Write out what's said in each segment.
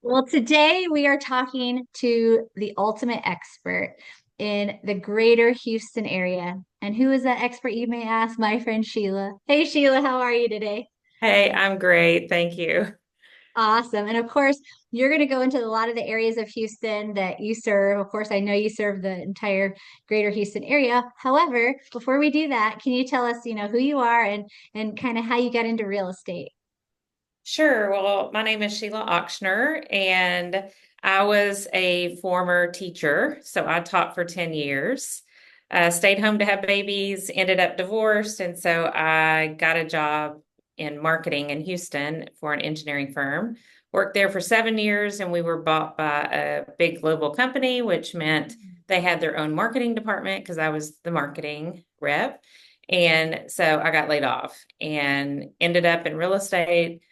Well, today we are talking to the ultimate expert in the greater Houston area. And who is that expert, you may ask? My friend Sheila. Hey, Sheila, how are you today? Hey, I'm great. Thank you. Awesome. And of course, you're going to go into a lot of the areas of Houston that you serve. Of course, I know you serve the entire greater Houston area. However, before we do that, can you tell us, who you are and kind of how you got into real estate? Sure. Well, my name is Sheila Ochsner, and I was a former teacher. So I taught for 10 years, stayed home to have babies, ended up divorced. And so I got a job in marketing in Houston for an engineering firm. Worked there for 7 years, and we were bought by a big global company, which meant they had their own marketing department because I was the marketing rep. And so I got laid off and ended up in real estate.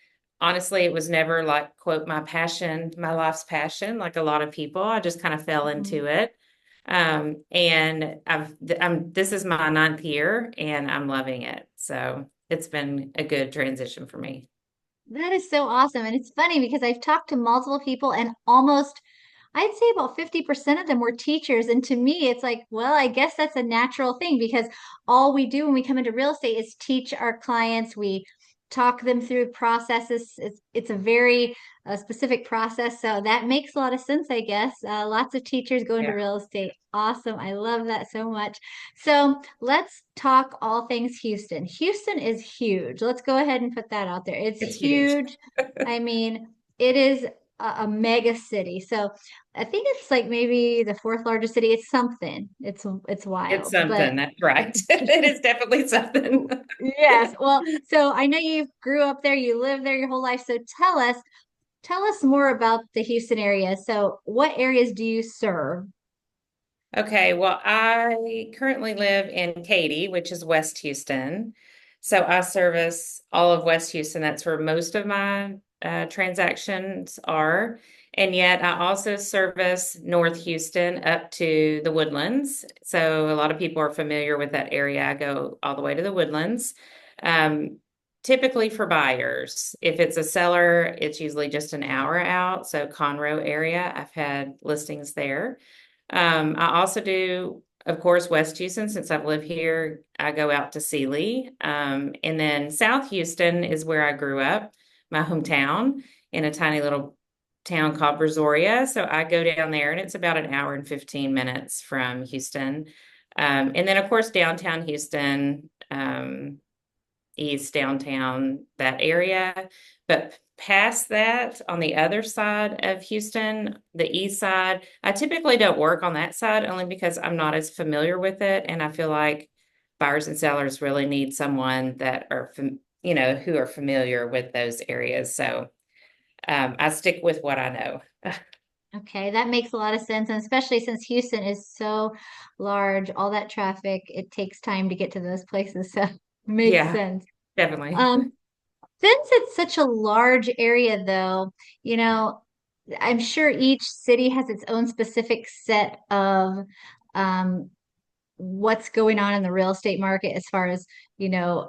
Honestly, it was never like, quote, my passion, my life's passion, like a lot of people. I just kind of fell into it. And this is my ninth year and I'm loving it. So it's been a good transition for me. That is so awesome. And it's funny because I've talked to multiple people and almost, I'd say about 50% of them were teachers. And to me, it's like, well, I guess that's a natural thing because all we do when we come into real estate is teach our clients. We talk them through processes. It's a very specific process. So that makes a lot of sense, I guess. Lots of teachers go into Yeah, real estate. Awesome. I love that so much. So let's talk all things Houston. Houston is huge. Let's go ahead and put that out there. It's it's huge. huge. I mean, it is a mega city. So I think it's like maybe the fourth largest city. It's something. It's It's wild. But something. That's right. It is definitely something. yes. Well, so I know you grew up there, you lived there your whole life. So tell us more about the Houston area. So what areas do you serve? Okay, well, I currently live in Katy, which is West Houston. So I service all of West Houston. That's where most of my transactions are. And yet I also service North Houston up to the Woodlands. So a lot of people are familiar with that area. I go all the way to the Woodlands. Um, Typically for buyers. If it's a seller, it's usually just an hour out. So Conroe area, I've had listings there. I also do, of course, West Houston. Since I've lived here, I go out to Sealy. And then South Houston is where I grew up, my hometown, in a tiny little town called Brazoria. So I go down there, and it's about an hour and 15 minutes from Houston. And then, of course, downtown Houston, East downtown, that area. But past that, on the other side of Houston, the east side, I typically don't work on that side only because I'm not as familiar with it. And I feel like buyers and sellers really need someone that are, who are familiar with those areas. So I stick with what I know. Okay, that makes a lot of sense. And especially since Houston is so large, all that traffic, it takes time to get to those places. So makes Yeah, sense. definitely. Um, Since it's such a large area, though, you know, I'm sure each city has its own specific set of um, what's going on in the real estate market as far as, you know,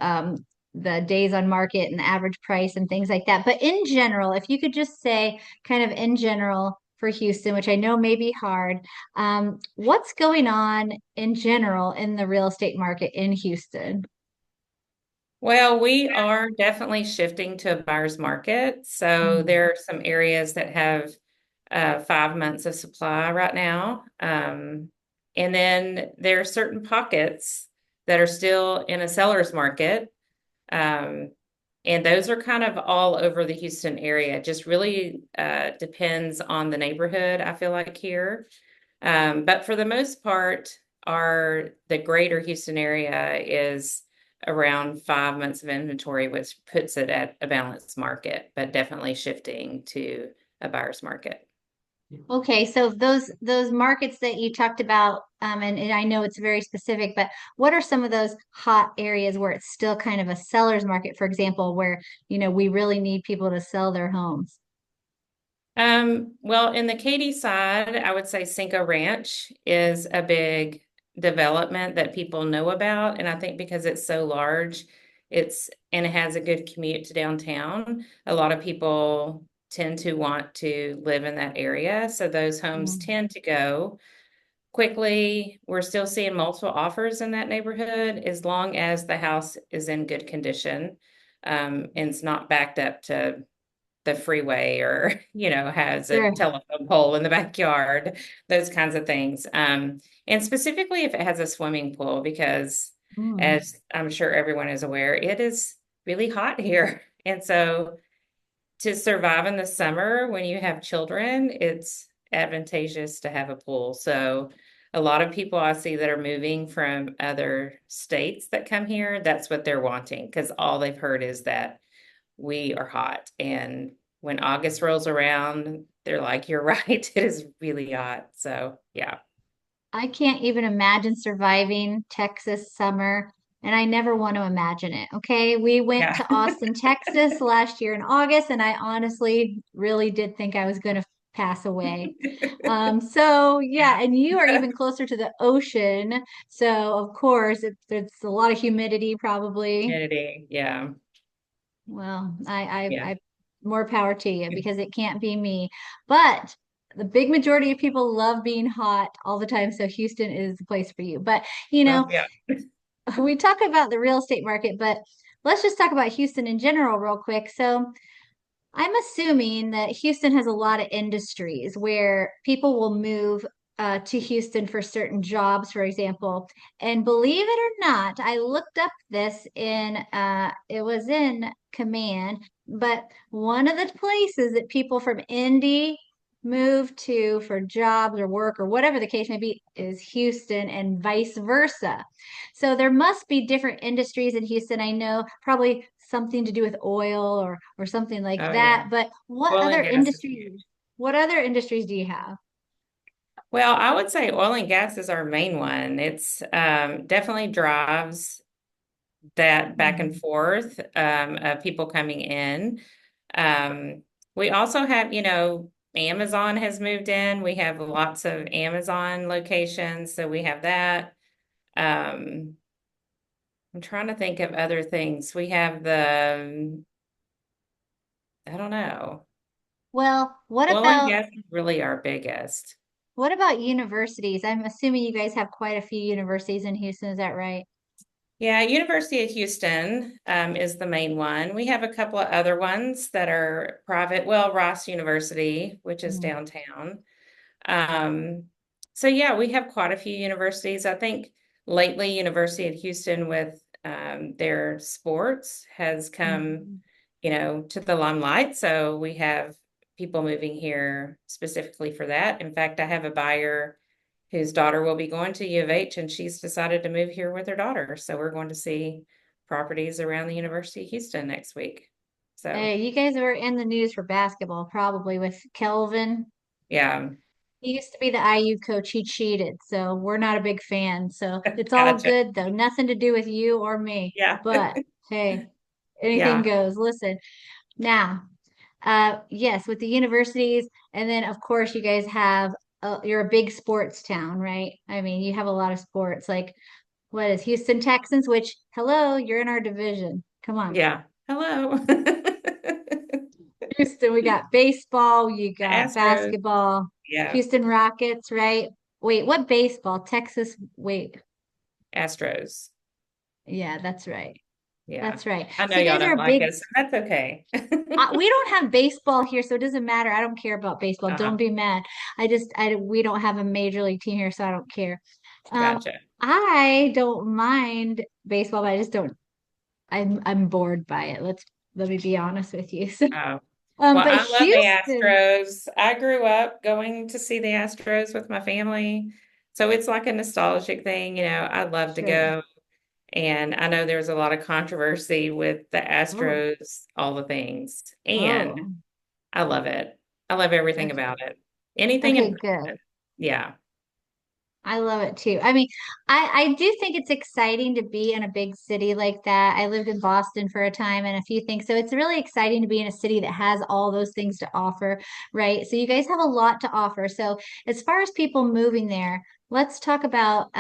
the days on market and the average price and things like that. But in general, if you could just say kind of in general for Houston, which I know may be hard, what's going on in general in the real estate market in Houston? Well, we are definitely shifting to a buyer's market. So Mm. there are some areas that have 5 months of supply right now. And then there are certain pockets that are still in a seller's market. Um, and those are kind of all over the Houston area. It just really depends on the neighborhood, I feel like here. But for the most part, the greater Houston area is around 5 months of inventory, which puts it at a balanced market, but definitely shifting to a buyer's market. Okay, so those markets that you talked about, and I know it's very specific, but what are some of those hot areas where it's still kind of a seller's market, for example, where, we really need people to sell their homes? Well, in the Katy side, I would say Cinco Ranch is a big development that people know about. And I think because it's so large, and it has a good commute to downtown, a lot of people tend to want to live in that area. So those homes Mm, tend to go quickly. We're still seeing multiple offers in that neighborhood as long as the house is in good condition, and it's not backed up to the freeway or, has a sure. telephone pole in the backyard, those kinds of things. And specifically if it has a swimming pool, because Mm. as I'm sure everyone is aware, it is really hot here. And so to survive in the summer when you have children, it's advantageous to have a pool. So a lot of people I see that are moving from other states that come here, that's what they're wanting because all they've heard is that we are hot. And when August rolls around, they're like, you're right, it is really hot. So yeah. I can't even imagine surviving Texas summer, and I never want to imagine it. Okay. We went Yeah. to Austin, Texas last year in August, and I honestly really did think I was going to pass away. So yeah, and you are Yeah. even closer to the ocean. So of course, it's a lot of humidity probably. Humidity. Yeah. Well, Yeah. more power to you because it can't be me. But the big majority of people love being hot all the time. So Houston is the place for you. But, you Well, know, yeah. we talk about the real estate market, but let's just talk about Houston in general real quick. So I'm assuming that Houston has a lot of industries where people will move to Houston for certain jobs, for example. And believe it or not, I looked up this it was in Command, but one of the places that people from Indy move to for jobs or work or whatever the case may be is Houston and vice versa. So there must be different industries in Houston. I know probably something to do with oil or something like Oh, yeah. that. But Oil and gas is huge. what other industries do you have? Well, I would say oil and gas is our main one. It's definitely drives that back and Mhm. forth of people coming in. Um, we also have, Amazon has moved in. We have lots of Amazon locations, so we have that. Um, I'm trying to think of other things. We have I don't know. Well, Oil and gas is really our biggest. what about universities? I'm assuming you guys have quite a few universities in Houston, is that right? Yeah, University of Houston is the main one. We have a couple of other ones that are private. Well, Ross University, which is Mhm. downtown. Um, so yeah, we have quite a few universities. I think lately University of Houston with their sports has come, Mhm. to the limelight. So we have people moving here specifically for that. In fact, I have a buyer whose daughter will be going to U of H and she's decided to move here with her daughter. So we're going to see properties around the University of Houston next week. So Hey, you guys were in the news for basketball, probably with Kelvin. yeah, He used to be the IU coach. He cheated, so we're not a big fan. So it's all gotcha. good though. Nothing to do with you or me. Yeah. But hey, anything Yeah. goes. Listen, now, yes, with the universities, and then of course you guys have you're a big sports town, right? I mean, you have a lot of sports. Like what is Houston Texans? Which, hello, you're in our division. Come on. Yeah. Hello. Houston, we got baseball, you The got Astros. basketball, Yeah. Houston Rockets, right? Wait, what baseball? Texas, wait. Astros. Yeah, that's right. Yeah. That's right. I know So you y'all guys are don't a like big, us. So that's okay. we don't have baseball here, so it doesn't matter. I don't care about baseball. Don't Uh-huh. be mad. We don't have a major league team here, so I don't care. Gotcha. I don't mind baseball, but I just don't, I'm bored by it. Let me be honest with you. So, Oh. Well, but I love the Houston, Astros. I grew up going to see the Astros with my family. So it's like a nostalgic thing, I'd love to sure. go. And I know there's a lot of controversy with the Oh, Astros, all the things. And oh, I love it. I love everything okay. about it. Anything in Okay, good. person. Yeah. I love it too. I mean, I do think it's exciting to be in a big city like that. I lived in Boston for a time and a few things. So it's really exciting to be in a city that has all those things to offer, right? So you guys have a lot to offer. So as far as people moving there, let's talk about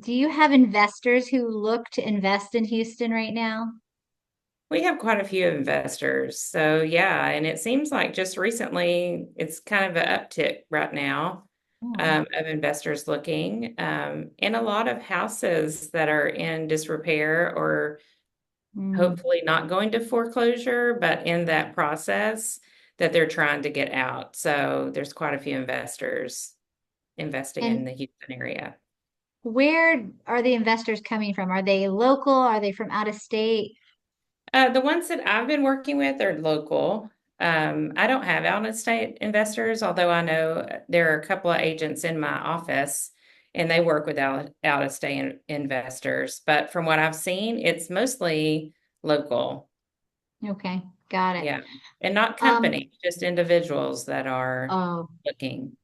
do you have investors who look to invest in Houston right now? We have quite a few investors. So yeah, and it seems like just recently it's kind of an uptick right now Oh. of investors looking, and a lot of houses that are in disrepair or Mm. hopefully not going to foreclosure, but in that process that they're trying to get out. So there's quite a few investors investing in And the Houston area. where are the investors coming from? Are they local? Are they from out of state? The ones that I've been working with are local. I don't have out-of-state investors, although I know there are a couple of agents in my office and they work with out-of-state investors. But from what I've seen, it's mostly local. Okay, got it. Yeah. And not Um, companies, just individuals that are oh, looking.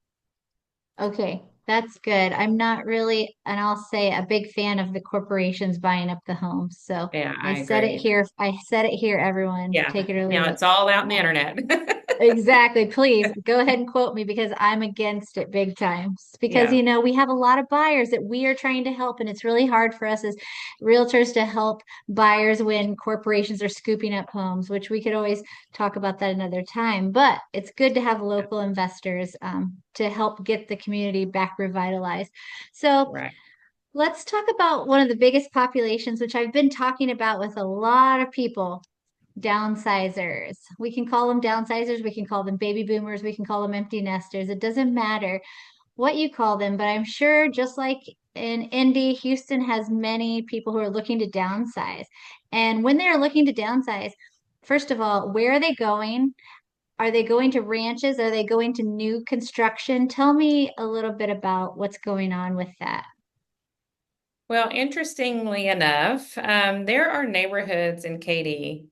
okay, that's good. I'm not really, and I'll say a big fan of the corporations buying up the homes. So Yeah, I I said it agree. here. I said it here, everyone. Yeah. Take it or leave Now it. it's all out in the Uh, internet. Exactly. Please go ahead and quote me because I'm against it big time. Because, Yeah, we have a lot of buyers that we are trying to help, and it's really hard for us as realtors to help buyers when corporations are scooping up homes, which we could always talk about that another time. But it's good to have local investors to help get the community back revitalized. So right. let's talk about one of the biggest populations, which I've been talking about with a lot of people. Downsizers. We can call them downsizers. We can call them baby boomers. We can call them empty nesters. It doesn't matter what you call them, but I'm sure just like in Indy, Houston has many people who are looking to downsize. And when they're looking to downsize, first of all, where are they going? Are they going to ranches? Are they going to new construction? Tell me a little bit about what's going on with that. Well, interestingly enough, there are neighborhoods in Katy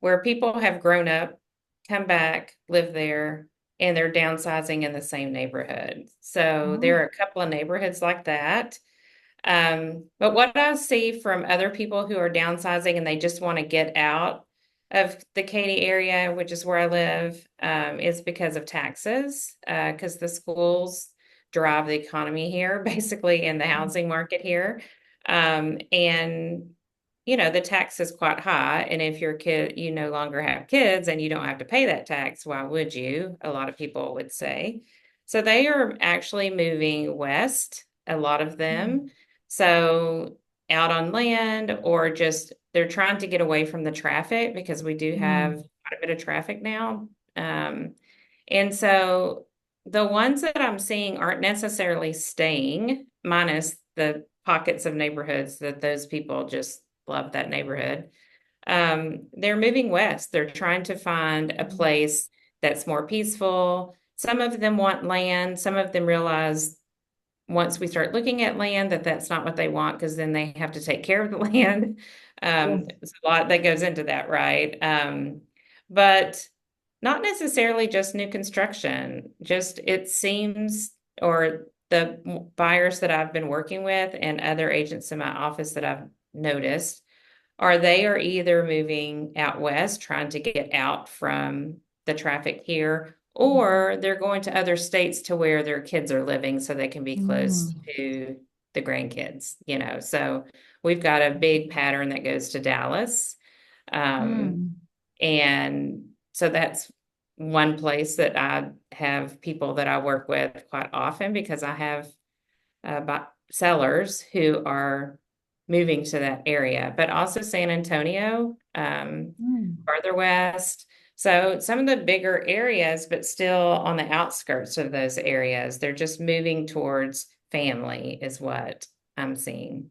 where people have grown up, come back, live there, and they're downsizing in the same neighborhood. So Oh. there are a couple of neighborhoods like that. But what I see from other people who are downsizing and they just want to get out of the Katy area, which is where I live, is because of taxes, because the schools drive the economy here, basically, in the housing market here. And the tax is quite high. And if your kid, you no longer have kids and you don't have to pay that tax, why would you? A lot of people would say. So they are actually moving west, a lot of them. So out on land or just they're trying to get away from the traffic because we do have Mm. quite a bit of traffic now. And so the ones that I'm seeing aren't necessarily staying, minus the pockets of neighborhoods that those people just love that neighborhood. They're moving west. They're trying to find a place that's more peaceful. Some of them want land. Some of them realize once we start looking at land that that's not what they want because then they have to take care of the land. Yes. There's a lot that goes into that, right? But not necessarily just new construction. Just it seems, or the buyers that I've been working with and other agents in my office that I've noticed are they are either moving out west, trying to get out from the traffic here, or they're going to other states to where their kids are living so they can be close Mm. to the grandkids. So we've got a big pattern that goes to Dallas. Um, Mm. and so that's one place that I have people that I work with quite often because I have sellers who are moving to that area, but also San Antonio, Mm. further west. So some of the bigger areas, but still on the outskirts of those areas, they're just moving towards family, is what I'm seeing.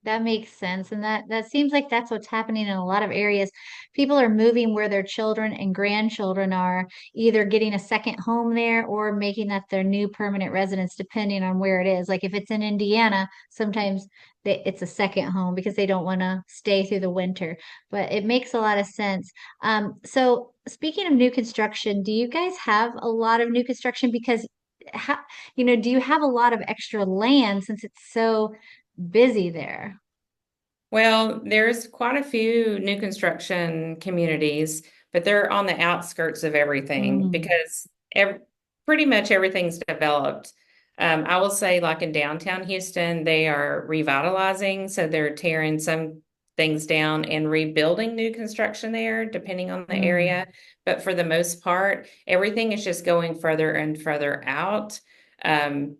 That makes sense. And that seems like that's what's happening in a lot of areas. People are moving where their children and grandchildren are, either getting a second home there or making that their new permanent residence, depending on where it is. Like if it's in Indiana, sometimes it's a second home because they don't want to stay through the winter. But it makes a lot of sense. So speaking of new construction, do you guys have a lot of new construction? Because how, do you have a lot of extra land since it's so busy there? Well, there's quite a few new construction communities, but they're on the outskirts of everything Mm. because pretty much everything's developed. I will say, like in downtown Houston, they are revitalizing, so they're tearing some things down and rebuilding new construction there, depending on the Mm, area. But for the most part, everything is just going further and further out,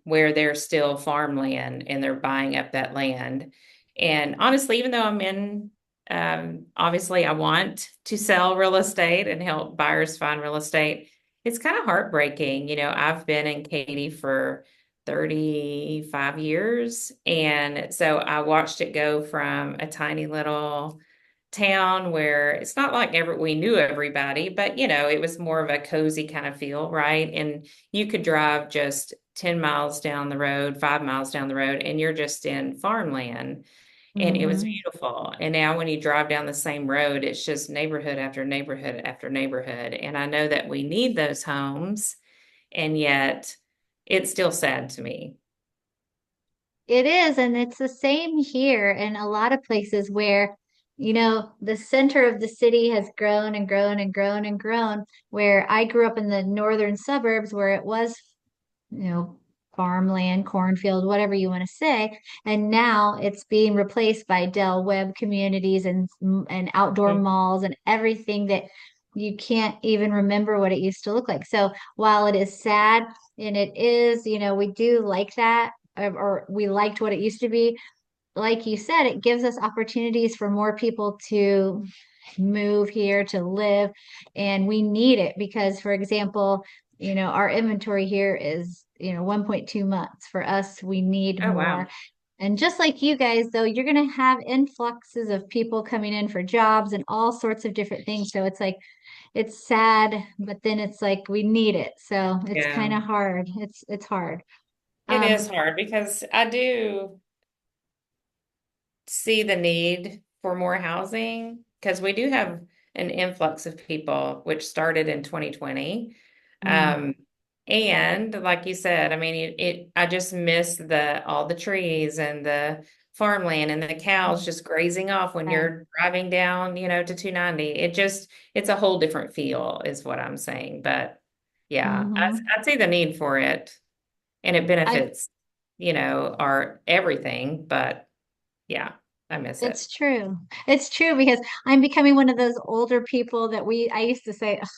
where there's still farmland and they're buying up that land. And honestly, even though I'm in, obviously, I want to sell real estate and help buyers find real estate. It's kind of heartbreaking. I've been in Katy for 35 years. And so I watched it go from a tiny little town where it's not like we knew everybody, but it was more of a cozy kind of feel, right? And you could drive just 10 miles down the road, 5 miles down the road, and you're just in farmland. And it was hmm. beautiful. And now when you drive down the same road, it's just neighborhood after neighborhood after neighborhood. And I know that we need those homes, and yet it's still sad to me. It is, and it's the same here in a lot of places where, the center of the city has grown and grown and grown and grown. Where I grew up in the northern suburbs where it was, you know, farmland, cornfield, whatever you want to say. And now it's being replaced by Del Webb communities and outdoor Mhm. malls and everything that you can't even remember what it used to look like. So while it is sad and it is, we do like that, or we liked what it used to be, like you said, it gives us opportunities for more people to move here to live. And we need it because, for example, our inventory here is, 1.2 months. For us, we need Oh, wow. more. And just like you guys, though, you're going to have influxes of people coming in for jobs and all sorts of different things. So it's like, it's sad, but then it's like we need it. So it's Yeah, kind of hard. It's hard. it Um, is hard because I do see the need for more housing because we do have an influx of people, which started in 2020. mm, Um, and like you said, I mean, I just miss all the trees and the farmland and the cows just grazing off when right. you're driving down, to 290. It's a whole different feel, is what I'm saying. But yeah, Hmm. I'd say the need for it, and it I benefits, our everything. But yeah, I miss it. It's true. It's true because I'm becoming one of those older people that I used to say, "Ugh,"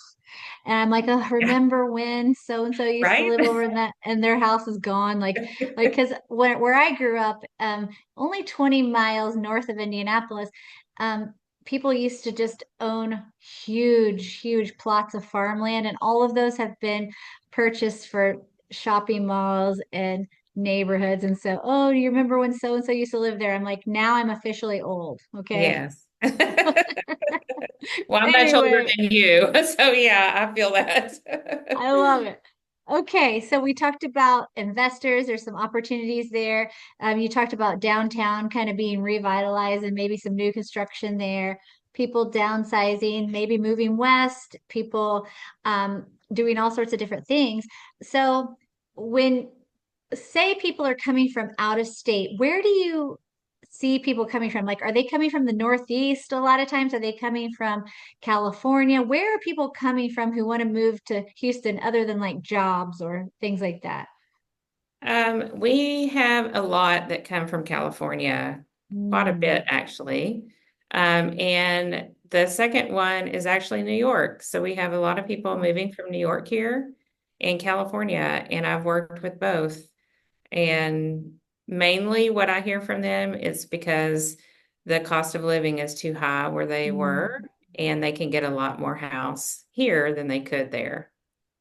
and I'm like, oh, Yeah, remember when so and so used to right? live over in that and their house is gone? Like, because where I grew up, only 20 miles north of Indianapolis, people used to just own huge, huge plots of farmland, and all of those have been purchased for shopping malls and neighborhoods. And so, oh, do you remember when so and so used to live there? I'm like, now I'm officially old. Okay. Yes. Well, I'm much older Anyway, than you. So yeah, I feel that. I love it. Okay, so we talked about investors. There's some opportunities there. You talked about downtown kind of being revitalized and maybe some new construction there. People downsizing, maybe moving west, people doing all sorts of different things. So when say people are coming from out of state, where do you see people coming from? Like, are they coming from the Northeast a lot of times? Are they coming from California? Where are people coming from who want to move to Houston other than like jobs or things like that? We have a lot that come from California, quite a bit Mm, actually. And the second one is actually New York. So we have a lot of people moving from New York here and California, and I've worked with both. And mainly what I hear from them is because the cost of living is too high where they were, mm. and they can get a lot more house here than they could there,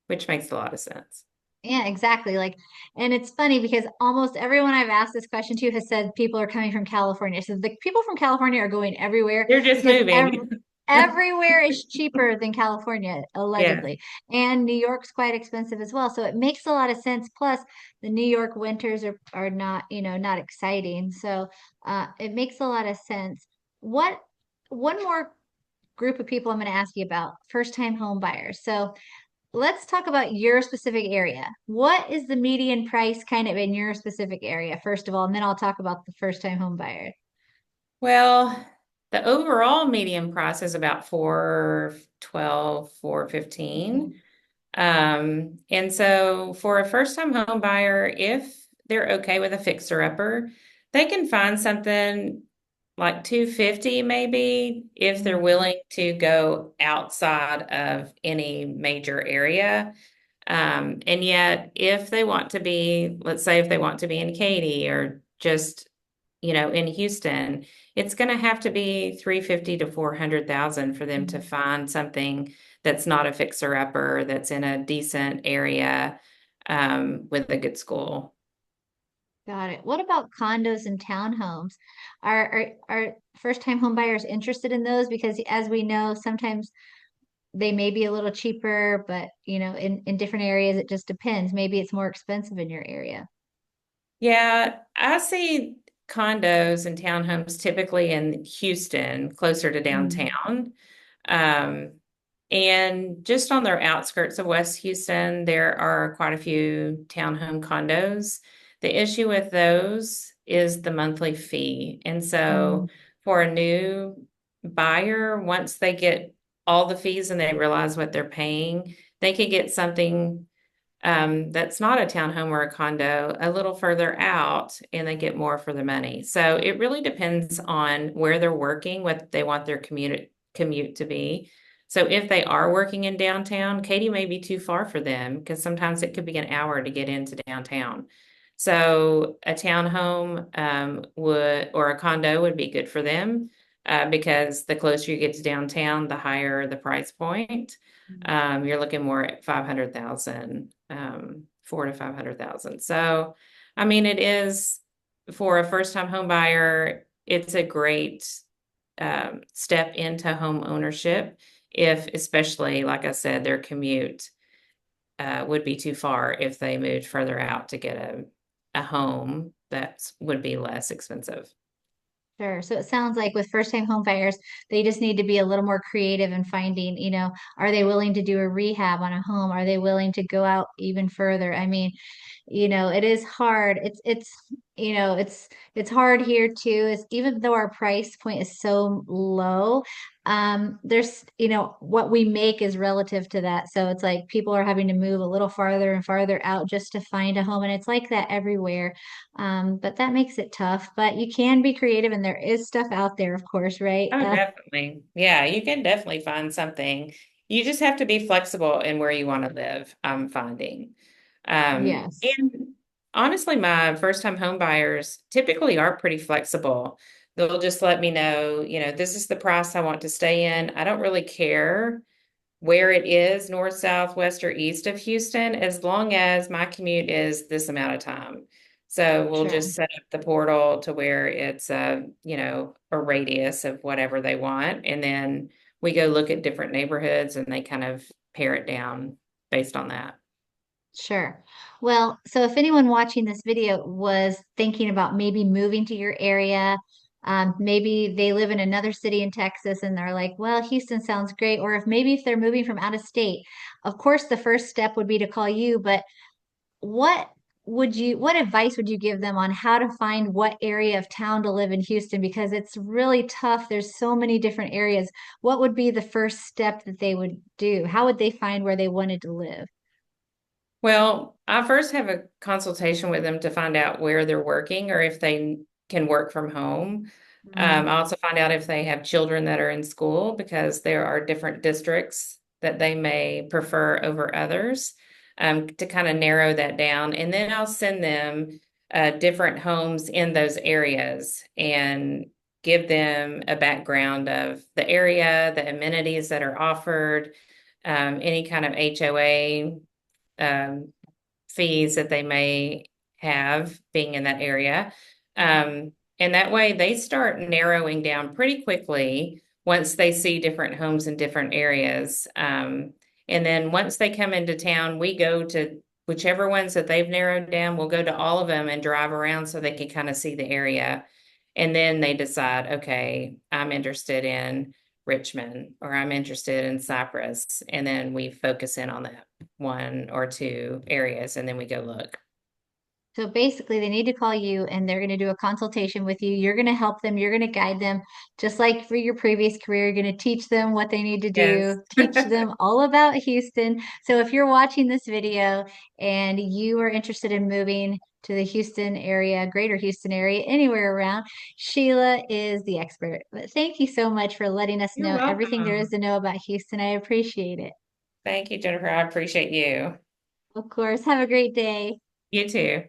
which makes a lot of sense. Yeah, exactly. Like, and it's funny because almost everyone I've asked this question to has said people are coming from California. So the people from California are going everywhere They're just because moving. everywhere is cheaper than California, Yeah. allegedly. And New York's quite expensive as well. So it makes a lot of sense. Plus, the New York winters are not, not exciting. So it makes a lot of sense. What one more group of people I'm going to ask you about, first time home buyers. So let's talk about your specific area. What is the median price kind of in your specific area, first of all, and then I'll talk about the first time home buyer. Well, the overall median price is about 412, 415. And so for a first-time home buyer, if they're okay with a fixer-upper, they can find something like 250 maybe if they're Mm. willing to go outside of any major area. And yet if they want to be, let's say if they want to be in Katy or just, in Houston, it's going to have to be 350 to 400,000 for them to Mm. find something that's not a fixer-upper, that's in a decent area, with a good school. Got it. What about condos and townhomes? Are first-time home buyers interested in those? Because as we know, sometimes they may be a little cheaper, but in different areas it just depends. Maybe it's more expensive in your area. Yeah, I see condos and townhomes typically in Houston, closer to Mm. downtown. Um, and just on their outskirts of West Houston, there are quite a few townhome condos. The issue with those is the monthly fee. And so Mm. for a new buyer, once they get all the fees and they realize what they're paying, they could get something that's not a townhome or a condo a little further out and they get more for the money. So it really depends on where they're working, what they want their commute to be. So if they are working in downtown, Katy may be too far for them because sometimes it could be an hour to get into downtown. So a townhome would or a condo would be good for them because the closer you get to downtown, the higher the price point. You're looking more at 500,000, 4 to 500,000. So, I mean, it is for a first-time home buyer, it's a great step into home ownership if, especially, like I said, their commute would be too far if they moved further out to get a home that would be less expensive. Sure. So it sounds like with first-time home buyers, they just need to be a little more creative in finding, are they willing to do a rehab on a home? Are they willing to go out even further? I mean, it is hard. It's hard here too. Is even though our price point is so low, there's, what we make is relative to that. So it's like people are having to move a little farther and farther out just to find a home. And it's like that everywhere. But that makes it tough. But you can be creative and there is stuff out there, of course, right? Oh, definitely. Yeah, you can definitely find something. You just have to be flexible in where you want to live, I'm finding. Yes. And honestly, my first time home buyers typically are pretty flexible. They'll just let me know, this is the price I want to stay in. I don't really care where it is, north, south, west, or east of Houston, as long as my commute is this amount of time. So we'll Sure. just set up the portal to where it's a radius of whatever they want. And then we go look at different neighborhoods and they kind of pare it down based on that. Sure. Well, so if anyone watching this video was thinking about maybe moving to your area, maybe they live in another city in Texas and they're like, well, Houston sounds great. Or if they're moving from out of state, of course, the first step would be to call you. But what what advice would you give them on how to find what area of town to live in Houston? Because it's really tough. There's so many different areas. What would be the first step that they would do? How would they find where they wanted to live? Well, I first have a consultation with them to find out where they're working or if they can work from home. Mm. I also find out if they have children that are in school because there are different districts that they may prefer over others, to kind of narrow that down. And then I'll send them different homes in those areas and give them a background of the area, the amenities that are offered, any kind of HOA um, fees that they may have being in that area. And that way they start narrowing down pretty quickly once they see different homes in different areas. And then once they come into town, we go to whichever ones that they've narrowed down, we'll go to all of them and drive around so they can kind of see the area. And then they decide, okay, I'm interested in Richmond or I'm interested in Cypress. And then we focus in on that one or two areas and then we go look. So basically, they need to call you and they're going to do a consultation with you. You're going to help them, you're going to guide them, just like for your previous career. You're going to teach them what they need to Yes. do, teach them all about Houston. So if you're watching this video and you are interested in moving to the Houston area, greater Houston area, anywhere around, Sheila is the expert. But thank you so much for letting us You're know everything there is welcome. to know about Houston. I appreciate it. Thank you, Jennifer. I appreciate you. Of course. Have a great day. You too.